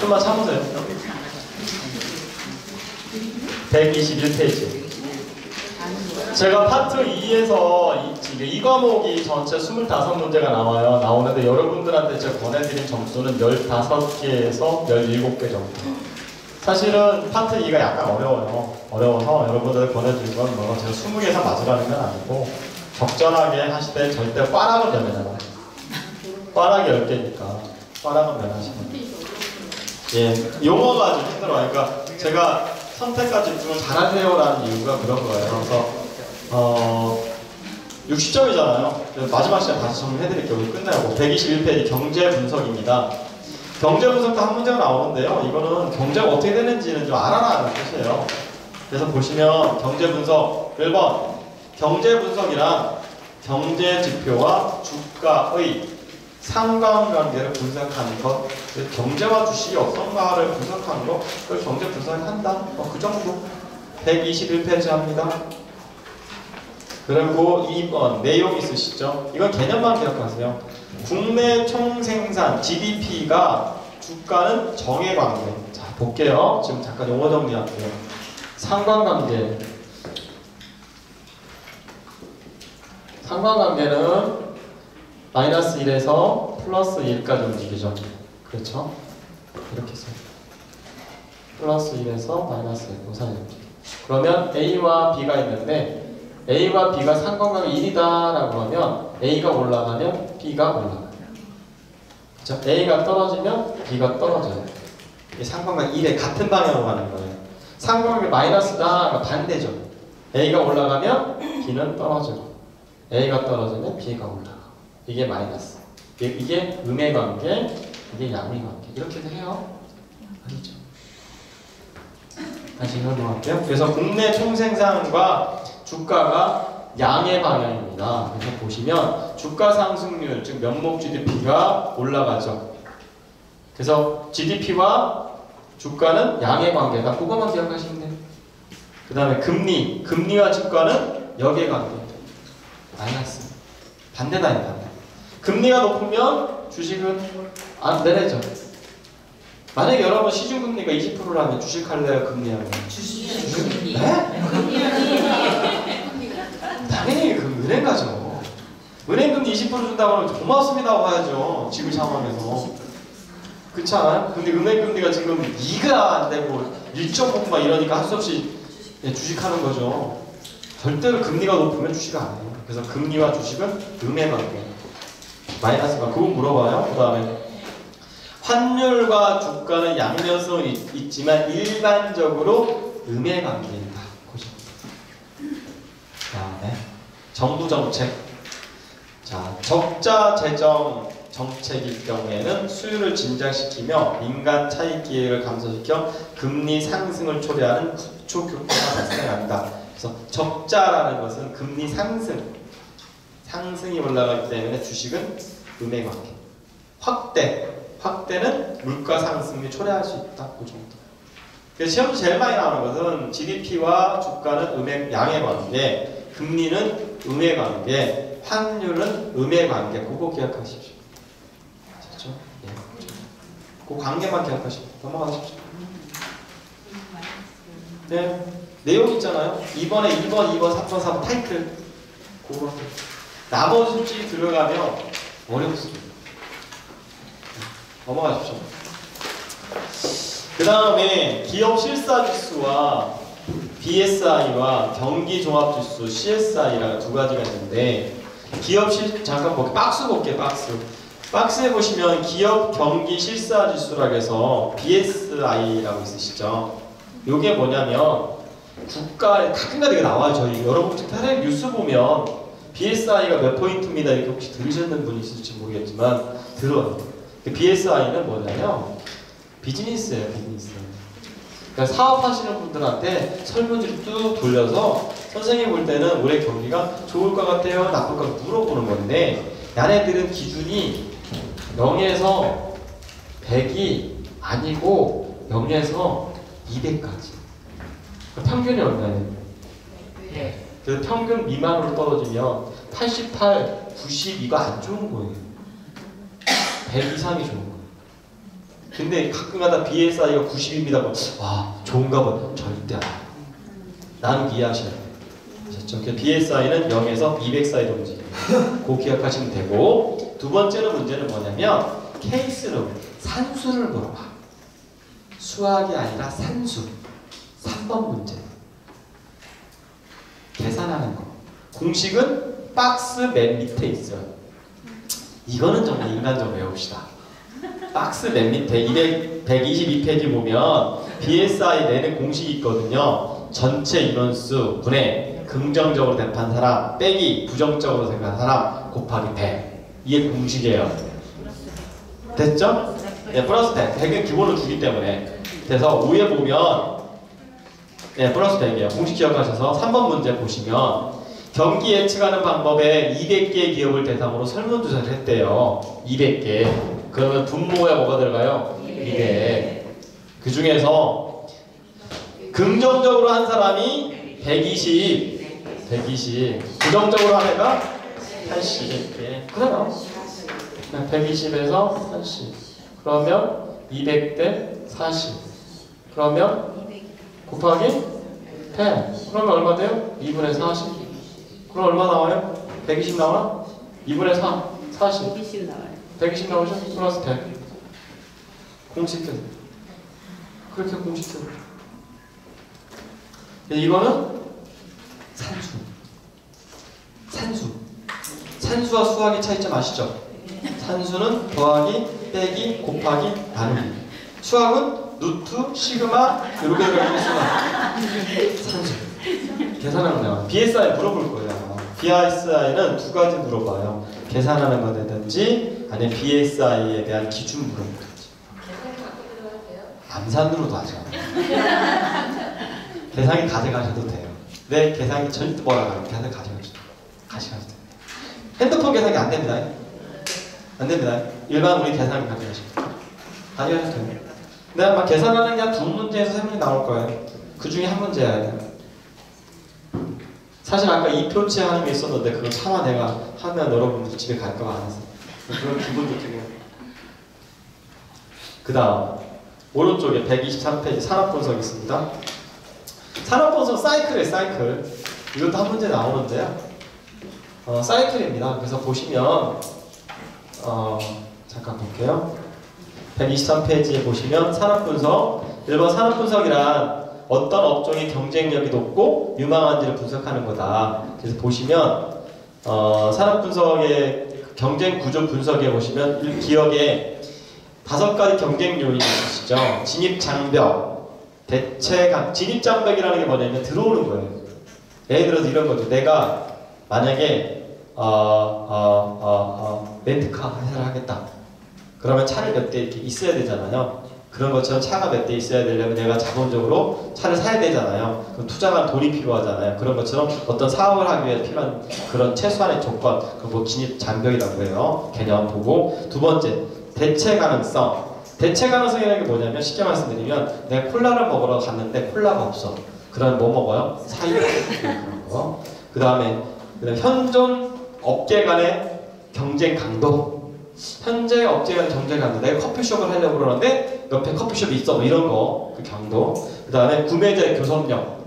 좀만 참으세요. 121페이지. 제가 파트 2에서 이 과목이 전체 25문제가 나오는데 여러분들한테 제가 권해드린 점수는 15개에서 17개 정도. 사실은 파트 2가 약간 어려워서 여러분들 권해드린 건 뭐 제가 20개 이상 맞으라는 건 아니고 적절하게 하시되 절대 꽈락은 면하잖아요. 꽈락이 10개니까 꽈락은 면하시면 예, 용어가 좀 힘들어요. 그러니까 제가 선택과 집중을 잘하세요라는 이유가 그런 거예요. 그래서 60점이잖아요. 마지막 시간 다시 정리해드릴게요. 우리 끝내고 121페이지 경제 분석입니다. 경제 분석도 한 문제가 나오는데요. 이거는 경제가 어떻게 되는지는 좀 알아라는 뜻이에요. 그래서 보시면 경제 분석 1번 경제 분석이란 경제 지표와 주가의 상관관계를 분석하는 것, 경제와 주식이 어떤가를 분석하는 것, 그걸 경제 분석을 한다. 그 정도. 121페이지 합니다. 그리고 2번 내용 있으시죠? 이건 개념만 기억하세요. 국내 총생산 GDP가 주가는 정해관계. 자, 볼게요. 지금 잠깐 용어 정리할게요. 상관관계. 상관관계는 마이너스 1에서 플러스 1까지 움직이죠. 그렇죠? 이렇게 써요. 플러스 1에서 마이너스 1, 그 사이 움직이죠. 그러면 A와 B가 있는데 A와 B가 상관관계 1이다 라고 하면 A가 올라가면 B가 올라가요. 그렇죠? A가 떨어지면 B가 떨어져요. 이게 상관관계 1에 같은 방향으로 가는 거예요. 상관관계 마이너스다 반대죠. A가 올라가면 B는 떨어지고 A가 떨어지면 B가 올라가고 이게 마이너스. 이게 음의 관계, 이게 양의 관계. 이렇게 해요. 아니죠. 다시 설명할게요. 그래서 국내 총생산과 주가가 양의 방향입니다. 그래서 보시면 주가 상승률, 즉 명목 GDP가 올라가죠. 그래서 GDP와 주가는 양의 관계다. 그것만 기억하시면 돼요. 그 다음에 금리와 주가는 역의 관계. 마이너스. 반대다, 반대. 금리가 높으면 주식은 안 내려져. 만약에 여러분 시중금리가 20%라면 주식할래요? 금리하면? 주식이요. 네? 당연히 그 은행 가죠. 은행 금리 20% 준다고 하면 고맙습니다 하고 가야죠. 지금 상황에서. 그렇지 않아요? 근데 은행 금리가 지금 2가 안 되고 1.5 막 이러니까 할 수 없이 주식하는 거죠. 절대로 금리가 높으면 주식 안 해요. 그래서 금리와 주식은 음의 관계. 마이너스가 그거 물어봐요. 그 다음에 환율과 주가는 양면성이 있지만 일반적으로 음의 관계이다. 그 다음에 정부 정책. 자, 적자 재정 정책일 경우에는 수요를 진작시키며 민간 차익 기회를 감소시켜 금리 상승을 초래하는 구축 효과가 발생한다. 그래서 적자라는 것은 금리 상승이 올라가기 때문에 주식은 음의 관계. 확대는 물가 상승이 초래할 수 있다. 그 정도. 그래서 시험에서 제일 많이 나오는 것은 GDP와 주가는 양의 관계, 금리는 음의 관계, 환율은 음의 관계. 그거 기억하십시오. 그렇죠? 예. 그 관계만 기억하시고 넘어가십시오. 네. 내용 있잖아요. 2번에 1번, 2번, 3번, 4번 타이틀. 그거 나머지 솔직히 들어가면 어렵습니다. 넘어가십시오. 그 다음에 기업 실사지수와 BSI와 경기종합지수 CSI라는 두 가지가 있는데 잠깐 볼게요. 박스 볼게요. 박스에 보시면 기업 경기 실사지수라고 해서 BSI라고 있으시죠. 요게 뭐냐면 국가에 가끔가다 이게 나와요. 저희 여러분 특별히 뉴스 보면 BSI가 몇 포인트입니다. 이렇게 혹시 들으셨는 분이 있을지 모르겠지만 들어요. BSI는 뭐냐면 비즈니스예요. 비즈니스. 그러니까 사업하시는 분들한테 설문지를 뚝 돌려서 선생님이 볼 때는 올해 경기가 좋을 것 같아요? 나쁠 것 같아요? 물어보는 건데 얘네들은 기준이 0에서 100이 아니고 0에서 200까지. 평균이 얼마예요? 네. 그래서 평균 미만으로 떨어지면 88, 90 이거 안 좋은 거예요. 100 이상이 좋은 거예요. 근데 가끔가다 BSI가 90입니다. 와, 좋은가 봐. 절대 안 돼. 나는 이해하셔야 돼요. 아셨죠? BSI는 0에서 200 사이로 움직여요. 그거 기억하시면 되고, 두 번째는 문제는 뭐냐면 케이스로 산수를 물어봐. 수학이 아니라 산수. 3번 문제. 계산하는 거. 공식은 박스 맨 밑에 있어요. 이거는 정말 인간적으로 외웁시다. 박스 맨 밑에 122페이지 보면 BSI 내는 공식이 있거든요. 전체 인원수 분의 긍정적으로 대입한 사람 빼기 부정적으로 생각한 사람 곱하기 100. 이게 공식이에요. 됐죠? 네, 플러스 100. 100은 기본으로 주기 때문에. 그래서 위에 보면 네, 플러스 100이에요. 공식 기억하셔서 3번 문제 보시면 경기 예측하는 방법에 200개의 기업을 대상으로 설문조사를 했대요. 200개. 그러면 분모에 뭐가 들어가요? 200. 그 중에서 긍정적으로 한 사람이 120. 부정적으로 한 애가 80. 네. 그래요. 120에서 80. 그러면 200대 40. 그러면 곱하기 100. 그러면 얼마 돼요? 2분의 40. 그럼 얼마 나와요? 120 나와? 2분의 4. 40. 120 나와요. 120 나오죠? 플러스 100. 공식표. 그렇게 공식표. 이거는 산수와 수학의 차이점 아시죠? 산수는 더하기, 빼기, 곱하기, 나누기. 수학은 루트, 시그마, 이렇게 쓰는 산수. 계산하는 거야. BSI 물어볼 거예요. BSI는 두 가지 물어봐요. 계산하는 거든지 아니면 BSI에 대한 기준 물어보든지. 암산으로도 하죠. 계산기 가져가셔도 돼요. 네, 계산기 절대 뭐라고 하면 계산 가져가셔도 돼요. 핸드폰 계산기 안 됩니다. 안 됩니다. 일반 우리 계산기 가져가셔도 돼요. 근데 아마 계산하는 게 한 두 문제에서 세 문제 나올 거예요. 그 중에 한 문제야 돼요. 사실 아까 이 표체 하는 게 있었는데 그거 차마 내가 하면 여러분들 집에 갈까봐 안 했어. 그런 기분 좋게. 그 다음 오른쪽에 123페이지 산업분석 있습니다. 산업분석 사이클이에요. 사이클. 이것도 한 문제 나오는데요. 사이클입니다. 그래서 보시면 잠깐 볼게요. 123페이지에 보시면 산업분석. 1번 산업분석이란 어떤 업종의 경쟁력이 높고 유망한지를 분석하는 거다. 그래서 보시면 산업분석의 경쟁 구조 분석에 보시면 기업에 5가지 경쟁 요인이 있으시죠. 진입장벽, 대체강. 진입장벽이라는 게 뭐냐면 들어오는 거예요. 예를 들어서 이런 거죠. 내가 만약에 렌트카 회사를 하겠다. 그러면 차를 몇 대 이렇게 있어야 되잖아요. 그런 것처럼 차가 몇 대 있어야 되려면 내가 자본적으로 차를 사야 되잖아요. 그럼 투자만 돈이 필요하잖아요. 그런 것처럼 어떤 사업을 하기 위해 필요한 그런 최소한의 조건, 그걸 뭐 진입 장벽이라고 해요. 개념 보고. 두 번째, 대체 가능성. 대체 가능성이라는 게 뭐냐면 쉽게 말씀드리면 내가 콜라를 먹으러 갔는데 콜라가 없어. 그러면 뭐 먹어요? 사이다. 그런 거. 그 다음에 현존 업계 간의 경쟁 강도. 현재 업계 간의 경쟁 강도. 내가 커피숍을 하려고 그러는데 옆에 커피숍이 있어. 뭐 이런 거. 그 강도. 그 다음에 구매자의 교섭력.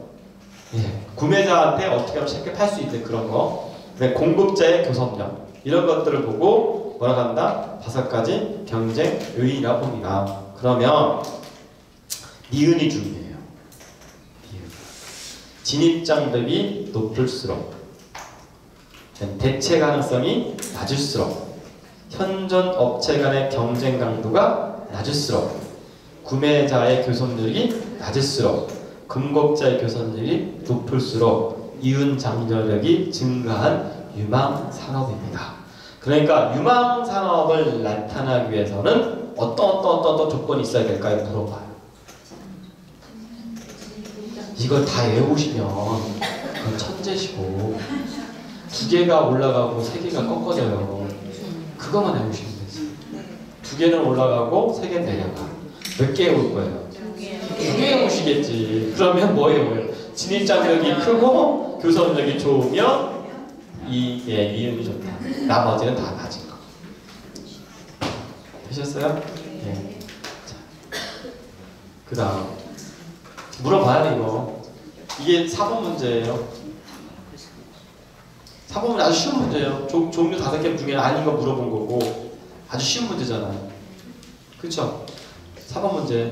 예. 구매자한테 어떻게 하면 쉽게 팔 수 있는 그런 거. 그다음에 공급자의 교섭력. 이런 것들을 보고 뭐라고 한다? 5가지 경쟁 요인이라고 봅니다. 그러면 니은이 중요해요. 니은. 진입장벽이 높을수록 대체 가능성이 낮을수록 현존 업체 간의 경쟁 강도가 낮을수록 구매자의 교섭률이 낮을수록 공급자의 교섭률이 높을수록 이윤 장려력이 증가한 유망 산업입니다. 그러니까 유망 산업을 나타나기 위해서는 어떤 조건이 있어야 될까요? 물어봐요. 이걸 다 외우시면 그건 천재시고 2개가 올라가고 3개가 꺾어져요. 그것만 외우시면 되지. 2개는 올라가고 3개는 내려가. 몇 개 올 거예요? 2개 오시겠지. 그러면 뭐예요? 진입장벽이 크고 교섭력이 좋으면 이윤이 좋다. 나머지는 다 낮은 거. 되셨어요? 네. 자, 그 다음 물어봐요. 이거 이게 4번 문제예요. 4번 문제 아주 쉬운 문제예요. 종류 5개 중에 아닌 거 물어본 거고 아주 쉬운 문제잖아요. 그쵸? 4번 문제.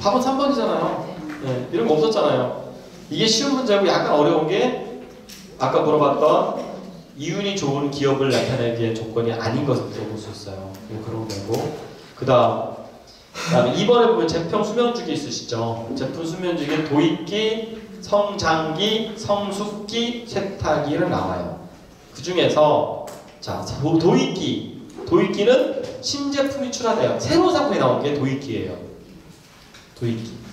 답은 3번이잖아요. 네, 이런 거 없었잖아요. 이게 쉬운 문제고 약간 어려운 게 아까 물어봤던 이윤이 좋은 기업을 나타내기 위한 조건이 아닌 것을 물어볼 수 있어요. 그런 거고. 그 다음에 2번에 보면 제품 수명주기 있으시죠? 제품 수명주기는 도입기, 성장기, 성숙기, 쇠타기를 나와요. 그 중에서 자 도입기는 신제품이 출하돼요. 새로운 상품이 나온 게 도입기예요. 도입기.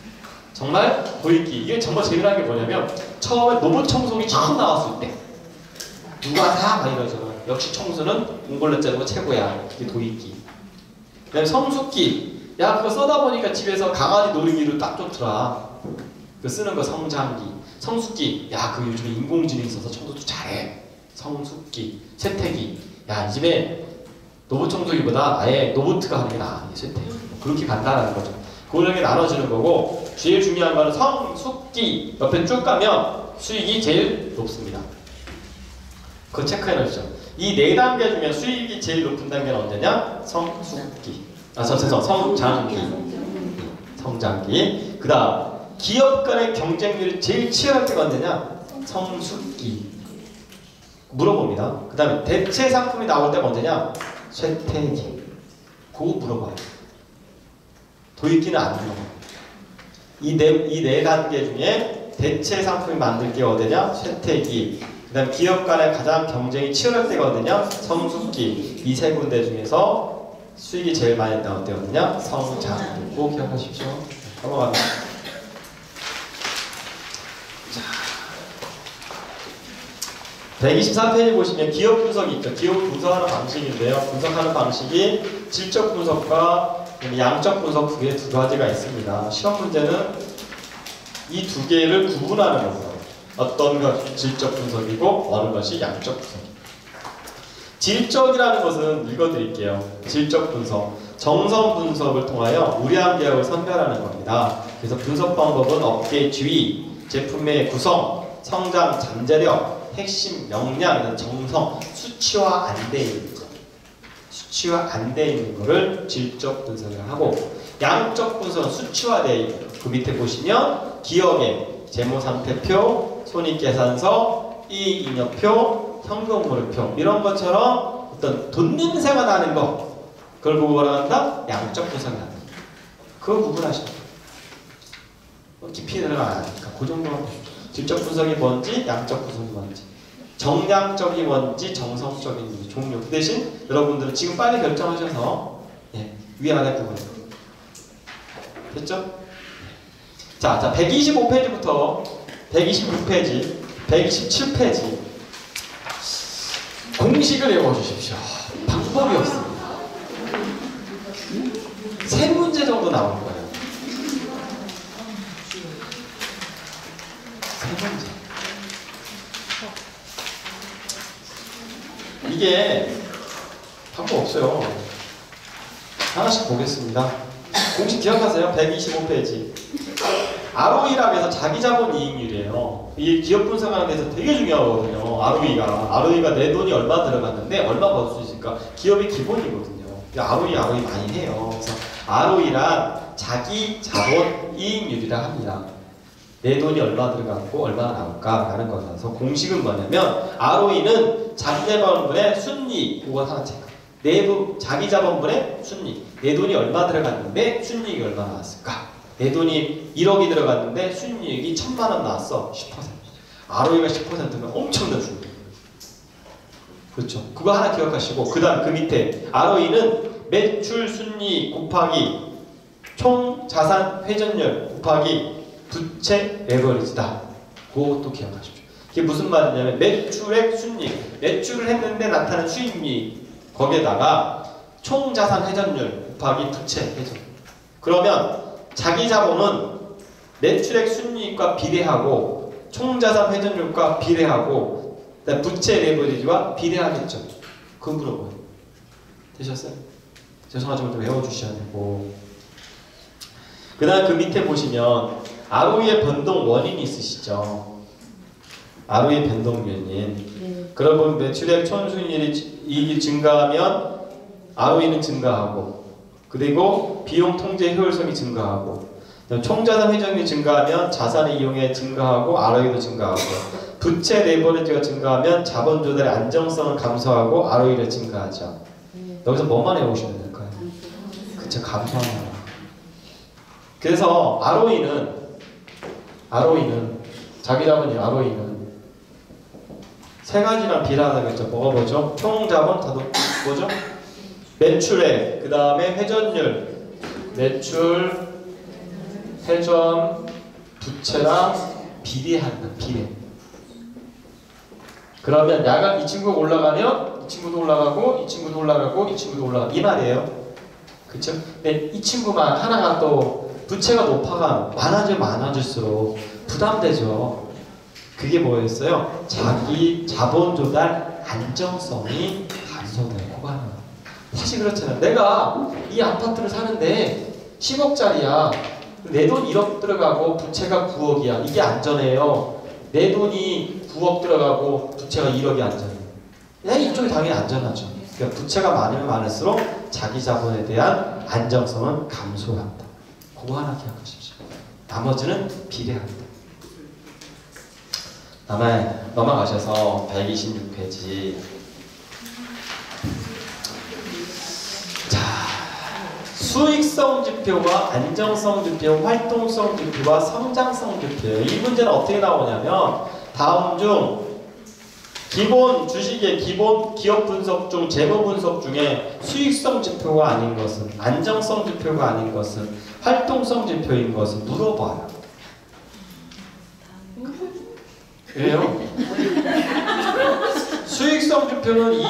정말 도입기. 이게 정말 재미난 게 뭐냐면 처음에 로봇 청소기 처음 나왔을 때 누가 다 막 이러잖아. 역시 청소는 몽골레자루가 최고야. 이게 도입기. 그 다음에 성숙기. 야 그거 써다 보니까 집에서 강아지 놀이기로 딱 좋더라. 그 쓰는 거 성장기. 성숙기. 야 그 요즘에 인공지능이 있어서 청소도 잘해. 성숙기. 쇠퇴기. 야 이 집에 로봇 청소기보다 아예 로봇가 하는 게 나아. 쇠퇴기. 그렇게 간다는 거죠. 그렇게 나눠지는 거고 제일 중요한 거는 성숙기. 옆에 쭉 가면 수익이 제일 높습니다. 그거 체크해 놓으시죠. 이 4단계 중에 수익이 제일 높은 단계는 언제냐? 성숙기. 성장기. 성장기. 그 다음 기업 간의 경쟁률이 제일 치열할 때가 언제냐? 성숙기. 물어봅니다. 그 다음에 대체 상품이 나올 때가 언제냐? 쇠퇴기. 그거 물어봐요. 도입기는 안 물어봐요. 이 네 단계 중에 대체 상품이 만들 게 어디냐? 쇠퇴기. 그 다음 기업 간의 가장 경쟁이 치열할 때가 어디냐? 성숙기. 이 세 군데 중에서 수익이 제일 많이 나올 때가 어디냐? 성장기. 꼭 기억하십시오. 넘어갑니다. 자, 123페이지 보시면 기업 분석이 있죠. 기업 분석하는 방식인데요. 분석하는 방식이 질적 분석과 양적 분석 두 가지가 있습니다. 시험 문제는 이 두 개를 구분하는 거예요. 어떤 것이 질적 분석이고 어느 것이 양적 분석입니다. 질적이라는 것은 읽어드릴게요. 질적 분석, 정성 분석을 통하여 우량 기업을 선별하는 겁니다. 그래서 분석 방법은 업계 지위, 제품의 구성, 성장 잠재력, 핵심 역량, 정성, 수치화 안 돼 있는 거. 수치화 안 돼 있는 거를 질적 분석을 하고 양적 분석은 수치화되어 있는 거. 그 밑에 보시면 기업의 재무상태표, 손익계산서, 이익잉여표, 현금흐름표 이런 것처럼 어떤 돈 냄새가 나는 거 그걸 보고 뭐라 한다? 양적 분석이 한다. 그거 구분하시면 돼요. 깊이 들어가야 하니까 그 정도만 질적 분석이 뭔지 양적 분석이 뭔지 정량적이 뭔지 정성적인 뭔지 종류. 그 대신 여러분들은 지금 빨리 결정하셔서 위 아래 부분 됐죠? 자 125페이지부터 126페이지 127페이지 공식을 외워주십시오. 방법이 없습니다. 3문제 정도 나올 거예요. 3문제. 이게 방법 없어요. 하나씩 보겠습니다. 공식 기억하세요? 125페이지. ROE라고 해서 자기자본 이익률이에요. 이게 기업 분석하는 데서 되게 중요하거든요. ROE가 내 돈이 얼마 들어갔는데 얼마 벌 수 있을까? 기업의 기본이거든요. ROE 많이 해요. 그래서 ROE란 자기자본 이익률이라 합니다. 내 돈이 얼마 들어갔고 얼마나 나올까라는 거라서 공식은 뭐냐면 ROE는 자기자본분의 순이익 그거 하나 체크. 내부 자기자본분의 순이익. 내 돈이 얼마 들어갔는데 순이익이 얼마 나왔을까? 내 돈이 1억이 들어갔는데 순이익이 1000만 원 나왔어. 10%. ROE가 10%면 엄청난 수익. 그렇죠. 그거 하나 기억하시고 그 다음 그 밑에 ROE는 매출 순이익 곱하기 총 자산 회전율 곱하기 부채 레버리지다. 그것도 기억하십시오. 이게 무슨 말이냐면 매출액 순이익. 매출을 했는데 나타난 수익률 거기에다가 총 자산 회전율 곱하기 부채 회전. 그러면 자기 자본은 매출액 순이익과 비례하고 총자산 회전율과 비례하고 부채 레버리지와 비례하겠죠. 그건 물어봐요. 되셨어요? 죄송하지만 좀 외워주셔야 되고 그 다음 그 밑에 보시면 ROE의 변동 원인이 있으시죠. ROE 변동 원인. 그러면 매출액 총순이익이 증가하면 ROE는 증가하고, 그리고 비용 통제 효율성이 증가하고, 총자산 회전율이 증가하면 자산의 이용에 증가하고 ROE도 증가하고, 부채 레버리지가 증가하면 자본 조달의 안정성을 감소하고 ROE를 증가하죠. 여기서 뭐만 해오시면 될까요? 그쵸, 감소하는 거. 그래서 ROE는 자기 자본이 ROE는 세 가지랑 비례하다겠죠. 뭐가 뭐죠? 총자본 다도 뭐죠? 매출액, 그 다음에 회전율, 매출, 회전, 부채랑 비례한다. 비례. 그러면 야간 이 친구가 올라가면 이 친구도 올라가고 이 친구도 올라가고 이 친구도 올라가 이 말이에요. 그쵸? 근데 이 친구만 하나가 또 부채가 높아가 많아질수록 부담되죠. 그게 뭐였어요? 자기 자본 조달 안정성이 감소되고 가는. 사실 그렇잖아요. 내가 이 아파트를 사는데 10억짜리야. 내 돈 1억 들어가고 부채가 9억이야. 이게 안전해요. 내 돈이 9억 들어가고 부채가 1억이 안전해요. 이쪽이 당연히 안전하죠. 그러니까 부채가 많으면 많을수록 자기 자본에 대한 안정성은 감소한다. 그거 하나 기억하십시오. 나머지는 비례한다. 넘어가셔서 126페이지. 자, 수익성 지표와 안정성 지표, 활동성 지표와 성장성 지표. 이 문제는 어떻게 나오냐면 다음 중 기본 주식의 기본 기업 분석 중 재무 분석 중에 수익성 지표가 아닌 것은, 안정성 지표가 아닌 것은, 활동성 지표인 것은 물어봐요. 그래요? 수익성 지표는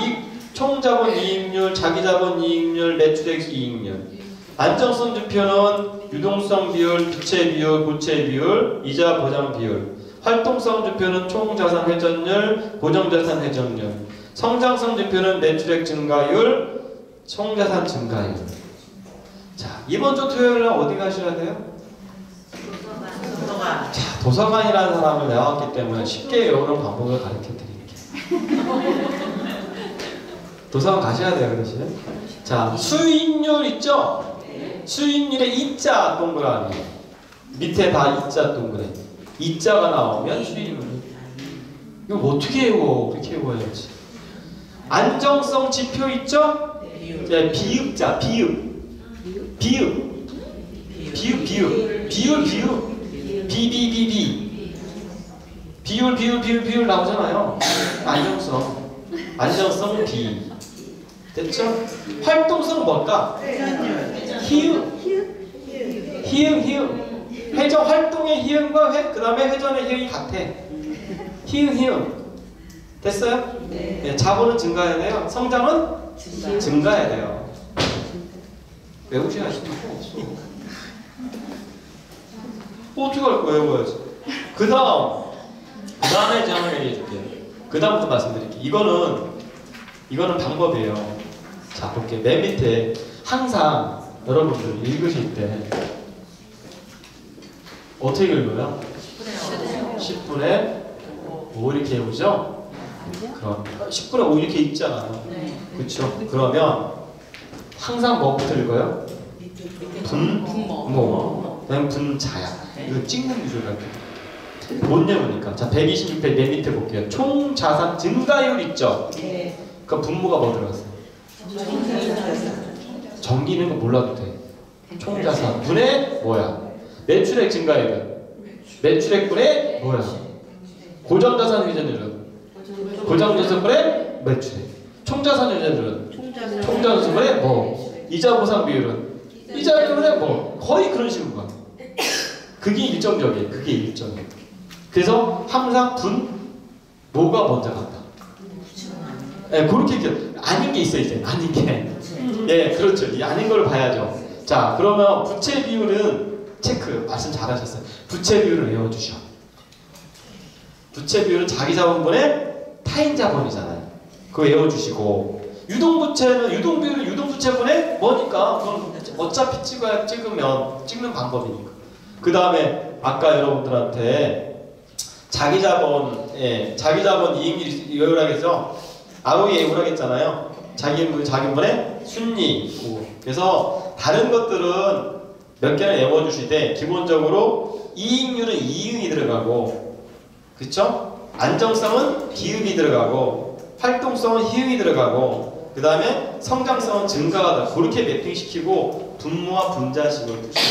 총자본 이익률, 자기자본 이익률, 매출액 이익률. 안정성 지표는 유동성 비율, 부채 비율, 고채 비율, 이자 보장 비율. 활동성 지표는 총자산 회전율, 고정자산 회전율. 성장성 지표는 매출액 증가율, 총자산 증가율. 자, 이번 주 토요일 날 어디 가셔야 돼요? 자, 도서관이라는 사람을 내왔기 때문에 쉽게 외우는 방법을 가르쳐 드릴게요. 도서관 가셔야 돼요, 그러시네. 자, 수익률 있죠? 수익률의 이자 동그라미. 밑에 다 이자 동그라미. 이자가 나오면 수익률. 이거 어떻게 외워? 이렇게 외워야지. 안정성 지표 있죠? 네, 비읍자, 비읍. 비율 나오잖아요. 안정성 비. 됐죠? 활동성은 뭘까? 희읍. 회전 활동의 희음과 그 다음에 회전의 희음이 같아. 희음. 됐어요? 네, 자본은 증가해야 돼요. 성장은 증가해야 돼요. 외우셔야 하시는 거 없어. 어떻게 할 거예요? 외워야지. 그 다음에 제가 한번 얘기해 줄게요. 그 다음부터 말씀드릴게요. 이거는 방법이에요. 자, 볼게요. 맨 밑에 항상 여러분들 읽으실 때 어떻게 읽어요? 10분의 5 이렇게 외우죠? 그럼 10분의 5 이렇게 읽잖아요. 그렇죠? 그러면 항상 뭐부터 읽어요? 분모. 그다음 분자야. 이거 찍는 구조를 할게요. 못 외우니까. 자, 126페이지 맨 밑에 볼게요. 총 자산 증가율 있죠? 그 분모가 뭐 들어갔어요? 정기는 거 몰라도 돼. 총 자산 분의 뭐야? 매출액 증가율은 매출액분의 뭐야? 고정자산 회전율은 고정자산분의 매출액. 총자산 회전율은 총자산분의 뭐? 이자 보상 비율은 이자 비율의 뭐? 거의 그런 식으로 가. 그게 일정적이에요. 그게 일정이에요. 그래서 항상 뭐가 먼저 간다. 예, 그렇게 아닌 게 있어요. 이제 아닌 게. 예, 그렇죠. 이 아닌 걸 봐야죠. 자, 그러면 부채 비율은 체크. 말씀 잘하셨어요. 부채 비율을 외워주셔. 부채 비율은 자기 자본분의 타인 자본이잖아요. 그거 외워주시고, 유동부채는 유동비율은 유동부채분의 뭐니까 그건 어차피 찍으면 찍는 방법이니까. 그 다음에 아까 여러분들한테 자기자본 이익률이 요율하겠죠? ROE 요율하겠잖아요. 자기분의 순이익. 그래서 다른 것들은 몇 개를 외워주시되 기본적으로 이익률은 이응이 들어가고, 그쵸? 안정성은 기읍이 들어가고, 활동성은 희응이 들어가고, 그 다음에 성장성은 증가가 다 그렇게 매핑시키고 분모와 분자식을 푸시고,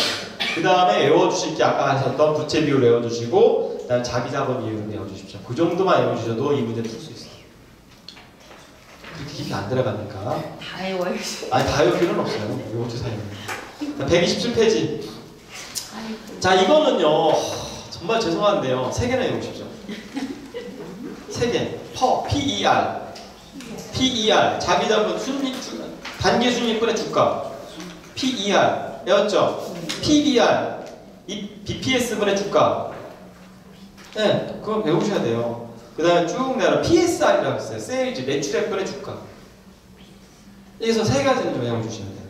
그 다음에 외워주실 게 아까 하셨던 부채 비율 외워주시고, 그 다음에 자기자본 이율을 외워주십시오. 그 정도만 외워주셔도 이 문제 풀 수 있어요. 그렇게 깊이 안 들어가니까. 다 외워야지. 아니 다 외울 필요는 없어요. 요거 사이는. 127페이지. 자, 이거는요 정말 죄송한데요 3개나 외우십시오. 3개. PER 자기자본 단기 순이익분의 주가. PER 외웠죠? PBR BPS분의 주가. 네, 그건 배우셔야 돼요. 그 다음에 쭉 내가 PSR이라고 했어요. 세일즈 매출액분의 주가. 여기서 3가지는 좀 외워주셔야 돼요.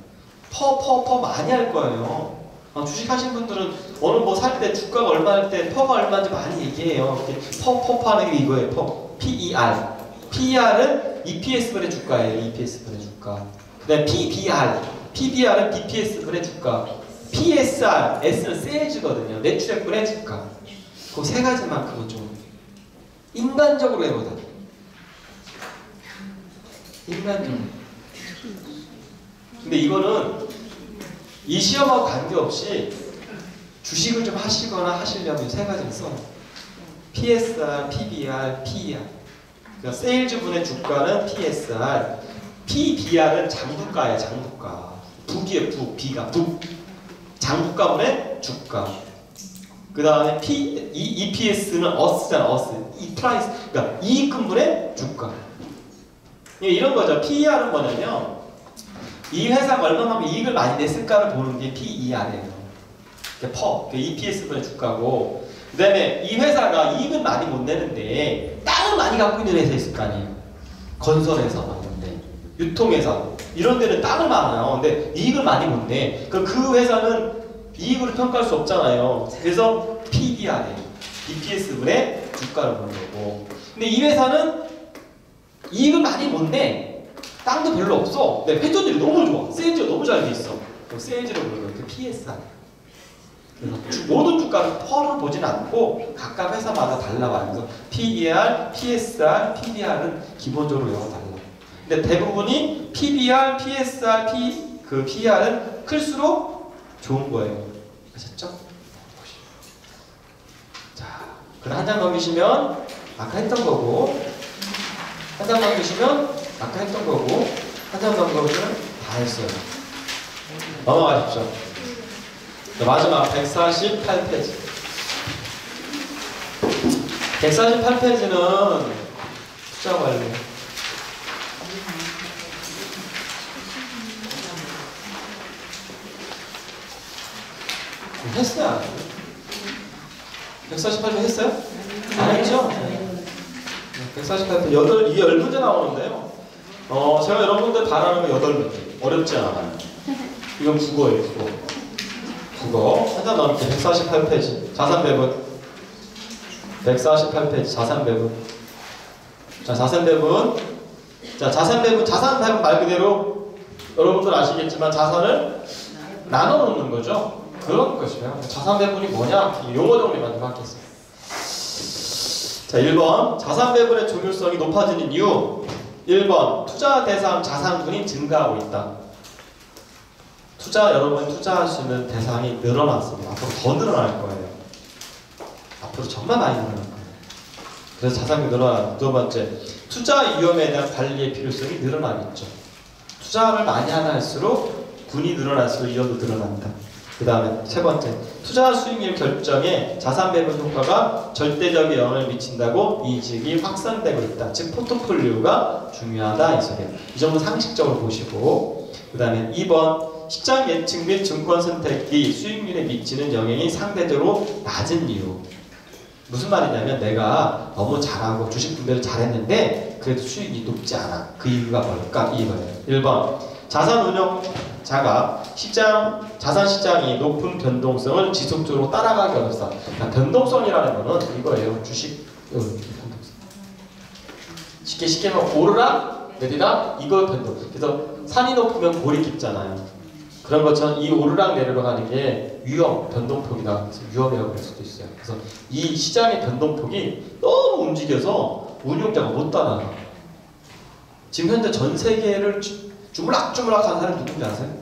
퍼 많이 할 거예요. 주식 하신 분들은 어느 뭐 살 때 주가가 얼마일 때 퍼가 얼마인지 많이 얘기해요. 퍼 하는 게 이거예요. 퍼. PER. PER은 EPS분의 주가예요. EPS분의 주가. 그 다음에 PBR은 BPS분의 주가. PSR, S는 세일즈거든요. 매출액분의 주가. 그 3가지만큼은 좀 인간적으로 해보자. 인간적으로. 근데 이거는 이 시험하고 관계없이 주식을 좀 하시거나 하시려면 3가지를 써요. PSR, PBR, PER. 그러니까 세일즈분의 주가는 PSR, PBR은 장부가예요. 장부가. 북이에요. B가 북. 장부가분의 주가. 그 다음에 EPS는 어스잖아. 이 프라이스. 그러니까 이익금분의 주가. 이런 거죠. PER은 뭐냐면 이 회사가 얼마만큼 이익을 많이 냈을까를 보는 게 PER이에요. EPS분의 주가고, 그 다음에 이 회사가 이익을 많이 못 내는데 땅을 많이 갖고 있는 회사 있을 거 아니에요. 건설회사 많은데, 유통회사 이런 데는 땅을 많아요. 근데 이익을 많이 못 내. 그 회사는 이익으로 평가할 수 없잖아요. 그래서 PBR이에요. BPS분의 주가를 보는 거고. 근데 이 회사는 이익을 많이 못 내. 땅도 별로 없어. 근데 회전율이 너무 좋아. 세일즈가 너무 잘 돼 있어. 그럼 세일즈를 보는 거예요. 그 PSR. 그래서 모든 주가를 퍼를 보진 않고 각각 회사마다 달라와요. 그래서 PER, PSR, PBR은 기본적으로 외워 달라. 근데 대부분이 PBR, PSR, PER은 클수록 좋은 거예요. 아셨죠? 자, 그럼 한 장 넘기시면 아까 했던 거고, 한 장 넘기시면 아까 했던 거고, 한 장 넘기시면 다 했어요. 넘어가십시오. 자, 마지막 148페이지. 148페이지는 투자 관리. 했어요? 안 했어요? 148번 했어요? 안 했죠? 148번 이게 10문제 나오는데요. 제가 여러분들 바라는 거 8문제. 어렵지 않아요. 이건 국어예요, 국어. 한 장 넘게 148페이지. 자산 배분. 148페이지. 자산 배분. 자, 자산 배분. 자, 자산 배분 말 그대로 여러분들 아시겠지만 자산을 나눠 놓는 거죠. 그런 것이에요. 자산 배분이 뭐냐? 용어 정리만 좀 하겠습니다. 자, 1번 자산 배분의 중요성이 높아지는 이유. 1번 투자 대상 자산군이 증가하고 있다. 여러분이 투자하시는 대상이 늘어났습니다. 앞으로 더 늘어날 거예요. 앞으로 정말 많이 늘어날 거예요. 그래서 자산군이 늘어나고, 두 번째 투자 위험에 대한 관리의 필요성이 늘어나겠죠. 투자를 많이 하나 할수록 군이 늘어날수록 위험도 늘어난다. 그 다음에 세 번째, 투자 수익률 결정에 자산 배분 효과가 절대적인 영향을 미친다고 이직이 확산되고 있다. 즉 포트폴리오가 중요하다 이 소리예요. 이 정도 상식적으로 보시고, 그 다음에 2번 시장 예측 및 증권 선택이 수익률에 미치는 영향이 상대적으로 낮은 이유. 무슨 말이냐면 내가 너무 잘하고 주식 분배를 잘했는데 그래도 수익이 높지 않아. 그 이유가 뭘까? 이거예요. 1번 자산 운용자가 자산 시장이 높은 변동성을 지속적으로 따라가기 어렵다. 그러니까 변동성이라는 거는 이거예요. 주식 변동성. 쉽게 말하면 오르락 내리락 이거 변동. 그래서 산이 높으면 골이 깊잖아요. 그런 것처럼 이 오르락 내리락 하는 게 변동폭이다. 그래서 위험이라고 할 수도 있어요. 그래서 이 시장의 변동폭이 너무 움직여서 운용자가 못 따라가. 지금 현재 전 세계를 주물락주물락 하는 사람이 누군지 아세요?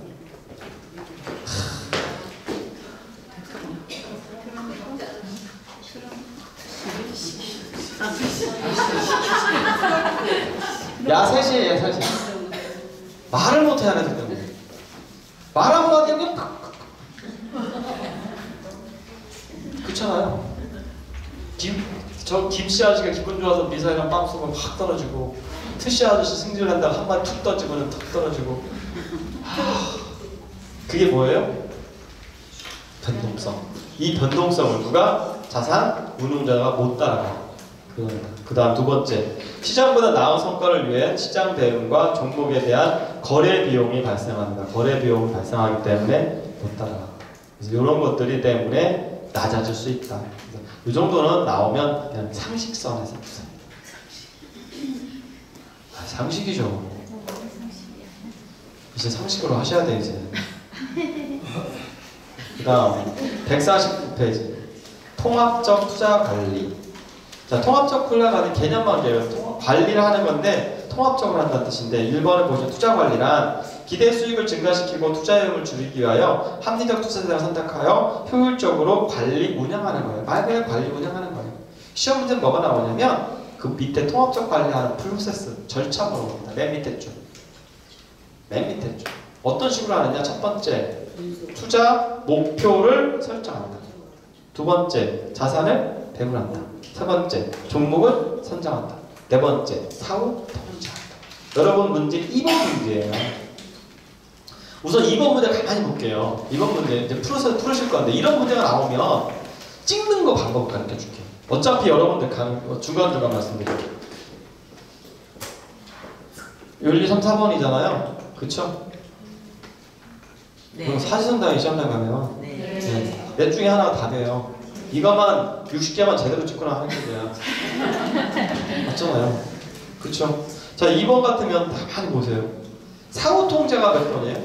야셋이에요, 야셋이. 말을 못해 하는 애들 때문에. 말 한마디 하면 그렇잖아요. 김씨 아저씨가 기분 좋아서 미사일이랑 빵 쏘면 확 떨어지고, 트씨 아저씨 승질난다고 한마디 툭 던지면 툭 떨어지고. 그게 뭐예요? 변동성. 이 변동성을 누가? 자산 운용자가 못 따라가. 그 다음 두 번째, 시장보다 나은 성과를 위해 시장 대응과 종목에 대한 거래 비용이 발생합니다. 거래 비용이 발생하기 때문에 못 따라가. 그래서 이런 것들이 때문에 낮아질 수 있다. 이 정도는 나오면 그냥 상식선에서 보세요. 상식이죠. 이제 상식으로 하셔야 돼 이제. 그 다음 149페이지 통합적 투자 관리. 자, 통합적 투자 관리 개념만 얘기해요. 관리를 하는 건데 통합적으로 한다는 뜻인데 1번을 보시면 투자 관리란 기대 수익을 증가시키고 투자율을 줄이기 위하여 합리적 투자 대상을 선택하여 효율적으로 관리 운영하는 거예요. 말 그대로 관리 운영하는 거예요. 시험 문제는 뭐가 나오냐면 그 밑에 통합적 관리하는 프로세스 절차 물어봅니다. 맨 밑에 줄. 맨 밑에 줄. 어떤 식으로 하느냐? 첫 번째, 투자 목표를 설정한다. 두 번째, 자산을 배분한다. 세 번째, 종목을 선정한다. 네 번째, 사후 통제한다. 여러분 문제 2번 문제예요. 우선 2번 문제 가만히 볼게요. 2번 문제 이제 풀으실 건데 이런 문제가 나오면 찍는 거 방법 가르쳐 줄게요. 어차피 여러분들 중간중간 말씀드릴게요. 1, 2, 3, 4번이잖아요. 그쵸? 네. 사지선다에 시험장 가면 네. 넷 중에 하나가 답이에요. 이것만 60개만 제대로 찍거나 하는 거야. 맞잖아요. 그쵸? 자, 2번 같으면 가만히 보세요. 사후 통제가 몇 번이에요?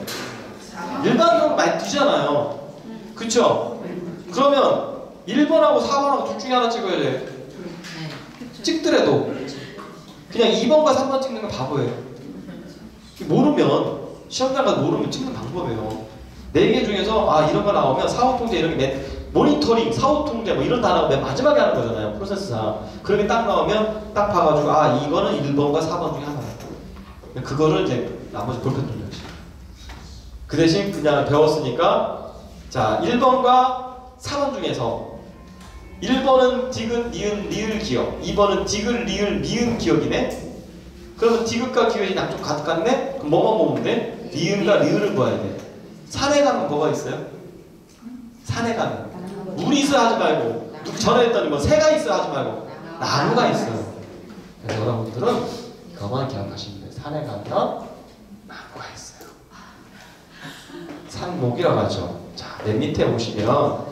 일반적으로 많이 뜨잖아요. 그쵸? 그러면 1번하고 4번하고 둘 중에 하나 찍어야 돼. 찍더라도 그냥 2번과 3번 찍는 건 바보예요. 모르면 시험장 가서 모르면 찍는 방법이에요. 4개 중에서 이런 거 나오면 사후 통제 이런 게 모니터링, 사후 통제 뭐 이런 단어가 맨 마지막에 하는 거잖아요. 프로세스상. 그렇게 딱 나오면 딱 봐가지고 이거는 1번과 4번 중에 하나다. 그거를 이제 나머지 볼펜 돌려야지. 그 대신 그냥 배웠으니까 자 1번과 4번 중에서 1번은 디귿, 니은, 리을 기억 2번은 디귿, 리을, 미은 기억이네. 그러면 디귿과 기억이 양쪽 같네? 그럼 뭐만 보면 돼? 리은과 리을을 봐야 돼. 산에 가면 뭐가 있어요? 산에 가면 물이 있어 하지 말고 전에 했던 거 새가 있어 하지 말고 나무가 있어요. 그래서 여러분들은 그거만 기억하시면 돼요. 산에 가면 나무가 있어요. 산목이라고 하죠. 자, 맨 밑에 보시면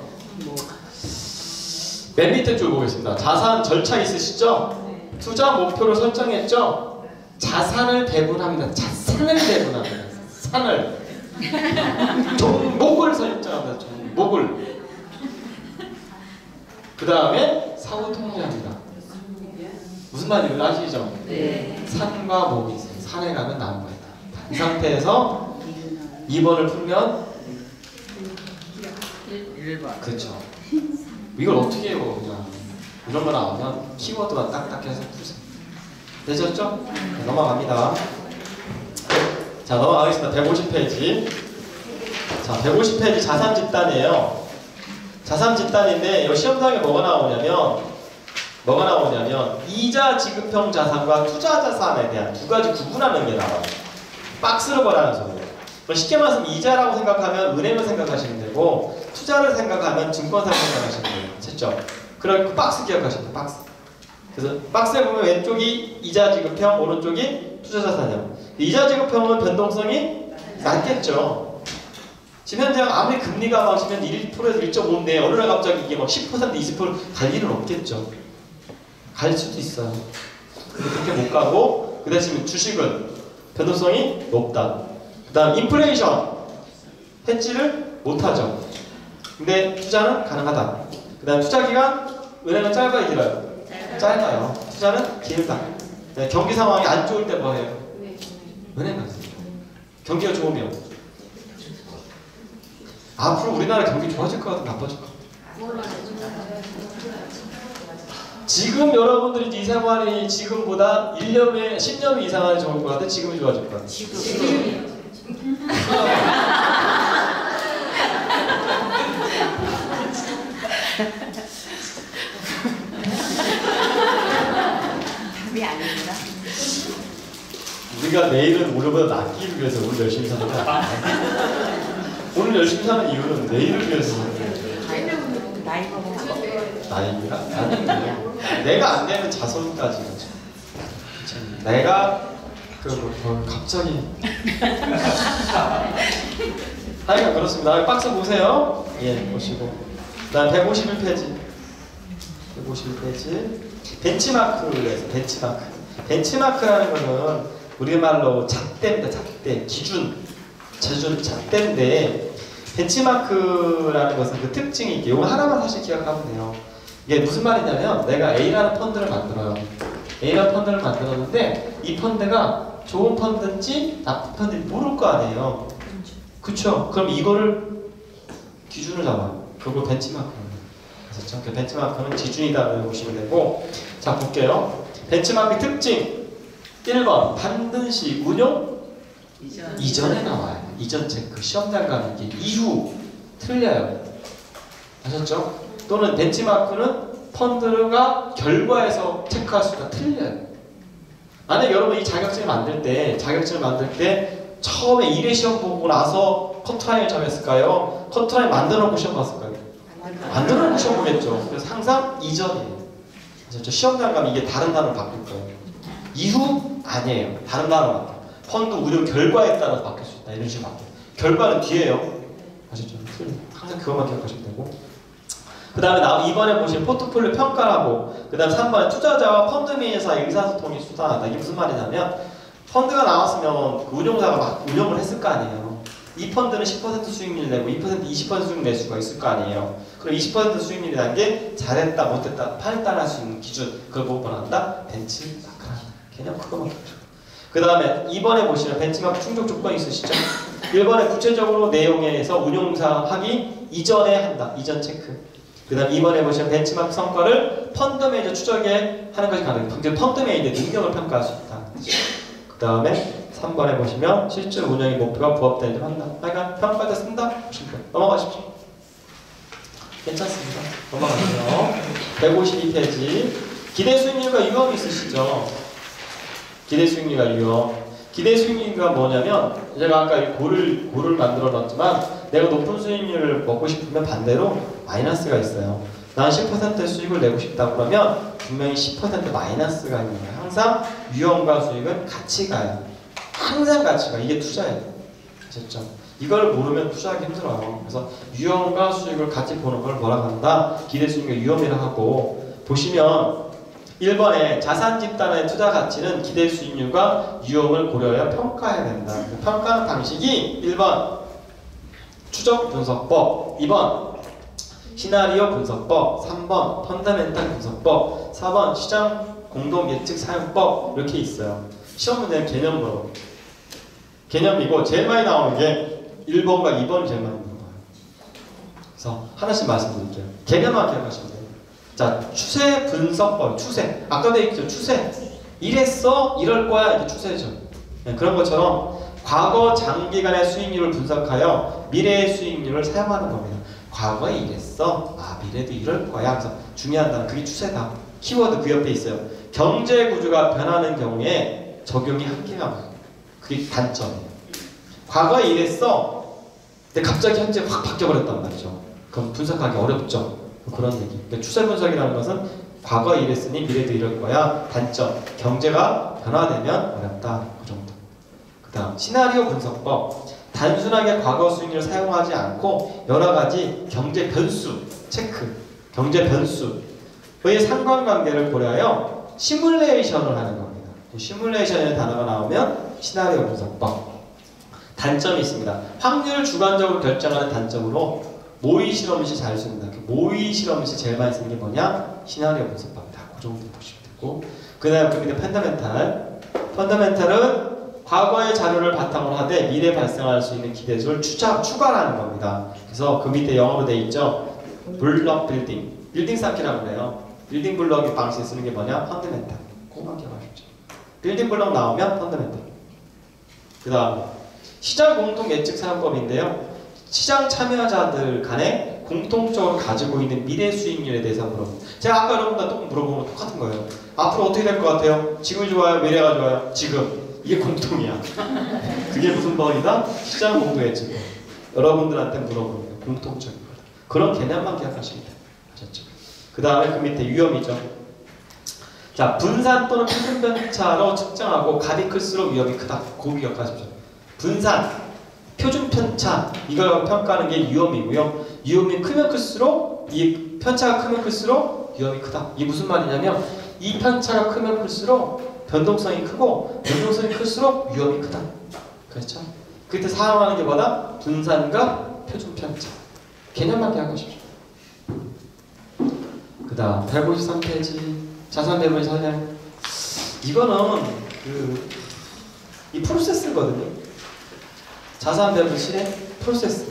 맨 밑에 줄 보겠습니다. 자산 절차 있으시죠? 투자 목표를 설정했죠? 자산을 배분합니다. 자산을 배분합니다. 산을 종목을 설정합니다. 종목을. 그 다음에 사후 통제합니다. 무슨 말인지 아시죠? 네. 산과 목이 있어요. 산에 가면 나무가 있다. 이 상태에서 2번을 풀면 1번. 그렇죠. 이걸 어떻게 해요? 그냥 이런 거 나오면 키워드만 딱딱해서 푸세요. 되셨죠? 네, 넘어갑니다. 자, 넘어가겠습니다. 150페이지. 자, 150페이지 자산 집단이에요. 자산 집단인데 이 시험장에 뭐가 나오냐면 이자 지급형 자산과 투자 자산에 대한 두 가지 구분하는 게 나와요. 박스로 보라는 소리예요. 쉽게 말해서 이자라고 생각하면 은행을 생각하시면 되고 투자를 생각하면 증권사를 생각하시면 돼요. 됐죠? 그럼 그 박스 기억하시면 돼요. 박스. 그래서 박스에 보면 왼쪽이 이자 지급형, 오른쪽이 투자 자산형. 이자 지급형은 변동성이 낮겠죠. 지금 현재 아무리 금리가 막 지금 1%에서 1.5인데 어느 날 갑자기 이게 막 10%, 20%갈 일은 없겠죠. 갈 수도 있어요. 근데 그렇게 못 가고 그 대신 주식은 변동성이 높다. 그 다음 인플레이션 해지를 못하죠. 근데 투자는 가능하다. 그 다음 투자기간 은행은 짧아요 길어요? 짧아요. 투자는 길다. 네, 경기 상황이 안 좋을 때 뭐 해요? 은행 가세요. 경기가 좋으면 앞으로 우리나라 경기 좋아질 것 같아 나빠질 것 같아? 지금 여러분들이 이 생활이 지금보다 1년에 10년 이상은 좋을 것 같아? 지금이 좋아질 것 같아? 지금. 답이 아닙니다. 우리가 내일은 오늘보다 낫기 위해서 오늘 열심히 사는 거야. 오늘 열심히 사는 이유는 내일을 위해서. 나이 먹으면 나이가? 아니야. 내가 안 되면 자손까지 그렇죠. 내가 갑자기 하여간 그렇습니다. 박스 보세요. 예, 보시고. 그다음 151페이지. 151페이지. 벤치마크에서 벤치마크. 벤치마크라는 거는 우리말로 잣대입니다. 잣대. 기준, 잣대인데 벤치마크라는 것은 그 특징이 있게 이거 하나만 사실 기억하면 돼요. 이게 무슨 말이냐면 내가 A라는 펀드를 만들어요. A라는 펀드를 만들었는데 이 펀드가 좋은 펀드인지 나쁜 펀드인지 모를 거 아니에요. 그쵸? 그럼 이거를 기준을 잡아요. 그걸 벤치마크예요. 그래서 그 벤치마크는 기준이다 보시면 되고 자 볼게요. 벤치마크 특징 1번 반드시 운용 이전에 나와요. 이전 체크 시험장 가는 게 이후 틀려요. 아셨죠? 또는 벤치마크는 펀드가 결과에서 체크할 수가 틀려요. 만약 여러분 이 자격증을 만들 때 처음에 1회 시험 보고 나서 커트라인을 정했을까요? 커트라인 만들어 놓고 시험 봤을까요? 만들어 놓고 시험 보겠죠. 그래서 항상 이전이에요. 아셨죠? 시험장 가면 이게 다른 단어로 바뀔 거예요. 이후 아니에요. 다른 단어로 바뀌어요. 펀드 운용 결과에 따라서 바뀔 수 있다. 이런 식으로 바뀌어요. 결과는 뒤에요. 아시죠? 항상 그것만 기억하시면 되고 그 다음에 이번에 보신 포트폴리오 평가라고 그 다음 3번에 투자자와 펀드 매니저사의 의사소통이 수단하다. 이게 무슨 말이냐면 펀드가 나왔으면 그 운용사가 막 운용을 했을 거 아니에요. 이 펀드는 10% 수익률 내고 2% 20% 수익 낼 수가 있을 거 아니에요. 그럼 20% 수익률이라는 게 잘했다 못했다 판단할 수 있는 기준 그걸 보고 뭐한다? 벤치마크라는 개념 그거만 기억하시고 그 다음에 2번에 보시면 벤치마크 충족 조건이 있으시죠? 1번에 구체적으로 내용에서 운용사 하기 이전에 한다. 이전 체크. 그 다음 2번에 보시면 벤치마크 성과를 펀드 매니저 추적에 하는 것이 가능해요. 펀드 매니저의 능력을 평가할 수 있다. 그 다음에 3번에 보시면 실제 운영의 목표가 부합되는지 한다. 하여간 평가자 쓴다. 넘어가십시오. 괜찮습니다. 넘어가세요. 152페이지. 기대 수익률과 유형이 있으시죠? 기대 수익률과 유형. 기대 수익률가 뭐냐면 제가 아까 고를 만들어 놨지만 내가 높은 수익률을 먹고 싶으면 반대로 마이너스가 있어요. 난 10%의 수익을 내고 싶다 그러면 분명히 10% 마이너스가 있는 거예요. 항상 유형과 수익은 같이 가요. 항상 같이 가요. 이게 투자예요. 아셨죠? 이걸 모르면 투자하기 힘들어요. 그래서 유형과 수익을 같이 보는 걸 뭐라고 한다? 기대 수익률 유형이라고 하고 보시면 1번에 자산 집단의 투자 가치는 기대 수익률과 유형을 고려하여 평가해야 된다. 평가하는 방식이 1번 추적 분석법, 2번 시나리오 분석법, 3번 펀더멘탈 분석법, 4번 시장 공동 예측 사용법 이렇게 있어요. 시험 문제는 개념으로 개념이고 제일 많이 나오는 게 1번과 2번이 제일 많이 나와요. 그래서 하나씩 말씀드릴게요. 개념만 기억하시면 돼요. 자, 추세 분석법, 추세. 아까도 얘기했죠. 추세. 이랬어, 이럴 거야. 이게 추세죠. 네, 그런 것처럼 과거 장기간의 수익률을 분석하여 미래의 수익률을 사용하는 겁니다. 과거에 이랬어. 아, 미래도 이럴 거야. 그래서 중요한 단어, 그게 추세다. 키워드 그 옆에 있어요. 경제 구조가 변하는 경우에 적용이 한계가 많아요. 그게 단점이에요. 과거에 이랬어. 근데 갑자기 현재 확 바뀌어버렸단 말이죠. 그럼 분석하기 어렵죠. 그런 얘기. 그러니까 추세 분석이라는 것은 과거에 이랬으니 미래도 이럴 거야. 단점. 경제가 변화되면 어렵다. 그 정도. 그 다음 시나리오 분석법. 단순하게 과거 수익률을 사용하지 않고 여러 가지 경제 변수 체크, 경제 변수의 상관관계를 고려하여 시뮬레이션을 하는 겁니다. 시뮬레이션이라는 단어가 나오면 시나리오 분석법. 단점이 있습니다. 확률을 주관적으로 결정하는 단점으로 모의 실험 시 잘 씁니다. 모의 실험 시 제일 많이 쓰는 게 뭐냐? 시나리오 분석법이다. 그 정도 보시면 되고, 그 다음 그 밑에 펀더멘탈. 펀더멘탈은 과거의 자료를 바탕으로 하되 미래에 발생할 수 있는 기대수를 추가하는 겁니다. 그래서 그 밑에 영어로 돼 있죠. 블럭 빌딩. 빌딩 쌓기라고 그래요. 빌딩 블럭의 방식에 쓰는 게 뭐냐? 펀더멘탈. 그거만 기억하십시오. 빌딩 블럭 나오면 펀더멘탈. 그 다음에 시장 공통 예측 사용법인데요. 시장 참여자들 간에 공통적으로 가지고 있는 미래 수익률에 대해서 물어봅니다. 제가 아까 여러분들 물어보면 똑같은 거예요. 앞으로 어떻게 될 것 같아요? 지금이 좋아요? 미래가 좋아요? 지금. 이게 공통이야. 그게 무슨 법이다? 시장 공통 예측법. 여러분들한테 물어보는 거예요. 공통적인 거다. 그런 개념만 기억하시면 돼요. 아셨죠? 그 다음에 그 밑에 위험이죠. 자, 분산 또는 표준 편차로 측정하고 값이 클수록 위험이 크다. 그거 기억하십시오. 분산, 표준 편차 이걸 평가하는 게 위험이고요. 위험이 크면 클수록 이 편차가 크면 클수록 위험이 크다. 이게 무슨 말이냐면 이 편차가 크면 클수록 변동성이 크고 변동성이 클수록 위험이 크다. 그렇죠? 그때 사용하는 게 뭐다? 분산과 표준 편차. 개념만 기억하십시오. 그 다음 153페이지 자산 배분 설명. 이거는 이 프로세스거든요. 자산 배분 실행 프로세스.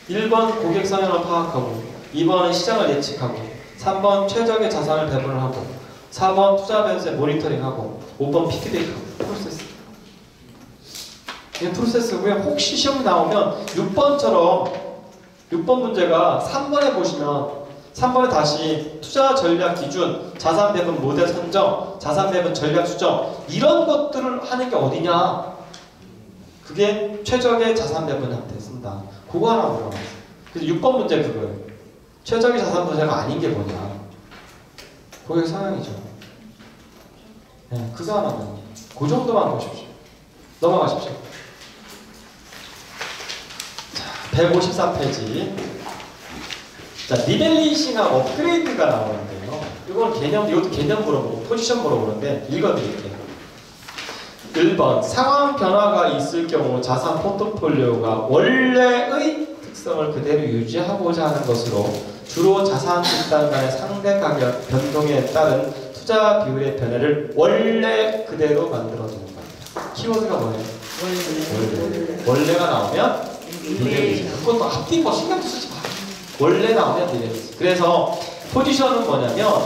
1번 고객 성향을 파악하고 2번은 시장을 예측하고 3번 최적의 자산을 배분을 하고 4번 투자 변수에 모니터링하고 5번 피드백하고. 프로세스. 이게 프로세스고요. 혹시 시험 나오면 6번처럼 6번 문제가 3번에 보시면 3번에 다시 투자 전략 기준, 자산 배분 모델 선정, 자산 배분 전략 수정 이런 것들을 하는 게 어디냐? 그게 최적의 자산 배분한테 쓴다. 그거 하나 물어봤어요. 그래서 6번 문제 그거예요. 최적의 자산 분석가 아닌 게 뭐냐? 고객 성향이죠. 네, 그거 하나 물어봐요. 그 정도만 보십시오. 넘어가십시오. 자, 154페이지. 자, 리밸런싱하고 업그레이드가 나오는데요. 이건 개념, 이것도 개념 물어보고 포지션 물어보는데 읽어드릴게요. 1번 상황 변화가 있을 경우 자산 포트폴리오가 원래의 특성을 그대로 유지하고자 하는 것으로 주로 자산 집단 간의 상대 가격 변동에 따른 투자 비율의 변화를 원래 그대로 만들어주는 겁니다. 키워드가 뭐예요? 원래가 나오면 리밸런싱. 그것도 앞뒤 거 신경도 쓰지 마. 원래 나오면 리밸런싱. 그래서 포지션은 뭐냐면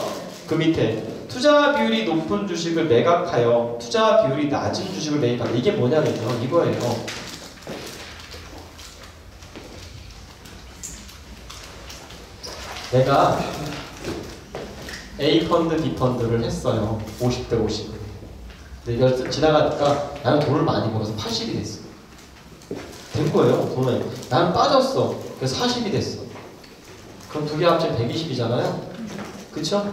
그 밑에 투자 비율이 높은 주식을 매각하여 투자 비율이 낮은 주식을 매입한다. 이게 뭐냐면요. 이거예요. 내가 A 펀드, B 펀드를 했어요. 50대 50. 근데 이걸 지나가니까 나는 돈을 많이 벌어서 80이 됐어. 된 거예요. 돈에. 나는 빠졌어. 그래서 40이 됐어. 그럼 두 개 합치면 120이잖아요. 그쵸?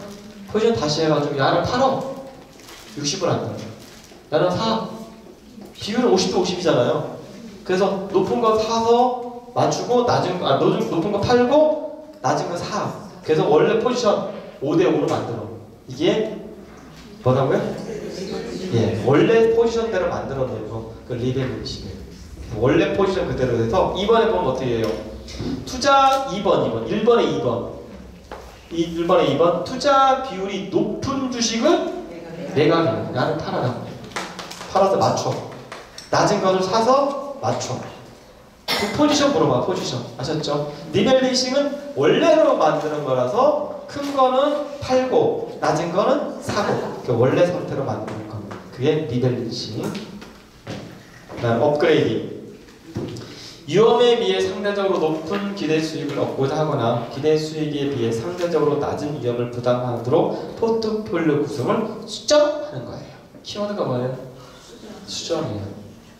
포지션 다시 해가지고 야를 팔어. 60을 한다. 나는 사. 비율은 50대 50이잖아요. 그래서 높은 거 사서 맞추고 높은 거 팔고 낮은 거 사. 그래서 원래 포지션 5대 5로 만들어. 이게 뭐라고요? 예, 원래 포지션대로 만들어 놓고 그 리밸런싱이에요. 원래 포지션 그대로 돼서 2번에 보면 어떻게 해요? 투자 2번. 1번에 2번. 1번에 2번 투자 비율이 높은 주식을 매각해요. 나는 팔아서 맞춰. 낮은 것을 사서 맞춰. 그 포지션 물어봐. 포지션 아셨죠? 리밸런싱은 원래로 만드는 거라서 큰 거는 팔고 낮은 거는 사고 그 원래 상태로 만드는 겁니다. 그게 리밸런싱. 그다음 업그레이딩. 위험에 비해 상대적으로 높은 기대 수익을 얻고자 하거나 기대 수익에 비해 상대적으로 낮은 위험을 부담하도록 포트폴리오 구성을 수정하는 거예요. 키워드가 뭐예요? 수정이에요.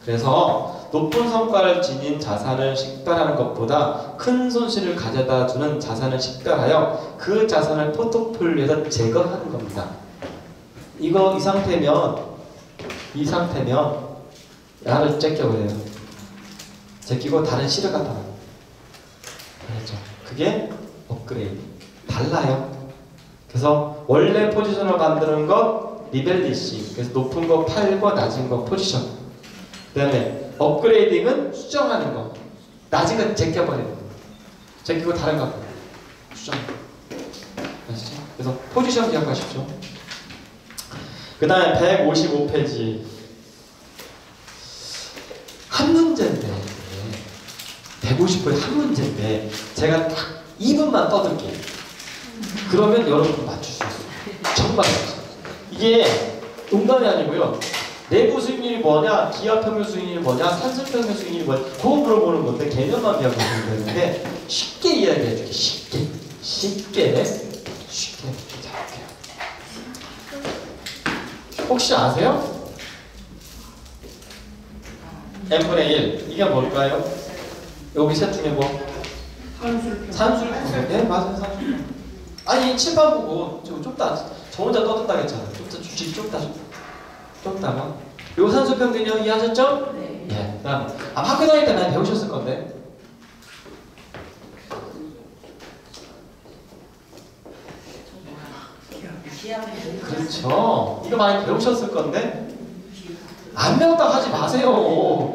그래서 높은 성과를 지닌 자산을 식별하는 것보다 큰 손실을 가져다 주는 자산을 식별하여 그 자산을 포트폴리오에서 제거하는 겁니다. 이 상태면 야를 째껴버려요. 제끼고 다른 C를 갖다 놔. 알겠죠? 그게 업그레이드. 달라요. 그래서 원래 포지션을 만드는 것 리벨리시. 그래서 높은 거 팔고 낮은 거 포지션. 그 다음에 업그레이딩은 수정하는 거. 낮은 거 제껴버리는 거. 제끼고 다른 거 수정. 아시죠? 그래서 포지션 기억하십시오. 그 다음에 155페이지. 한 문제인데 150분에 한 문제인데 제가 딱 2분만 떠들게요. 그러면 여러분 맞출 수 있어요. 정말 이게 농담이 아니고요. 내부 수익률이 뭐냐, 기업 평균 수익률이 뭐냐, 산술 평균 수익률이 뭐냐, 그거 물어보는 건데 개념만 배워보면 되는데 쉽게 이야기해 줄게. 쉽게. 자, 볼게요. 혹시 아세요? n분의 1 이게 뭘까요? 여기 셋 중에 뭐? 산술평균. 네, 맞아요. 산술평균. 아니 칠판 보고 저 좁다. 저 혼자 떠든다 했잖아. 좁다가 요 산술평균이요. 이해하셨죠? 네. 예. 그다음 아마 학교 다닐 때 많이 배우셨을 건데. 그렇죠. 이거 많이 배우셨을 건데 안 배웠다고 하지 마세요.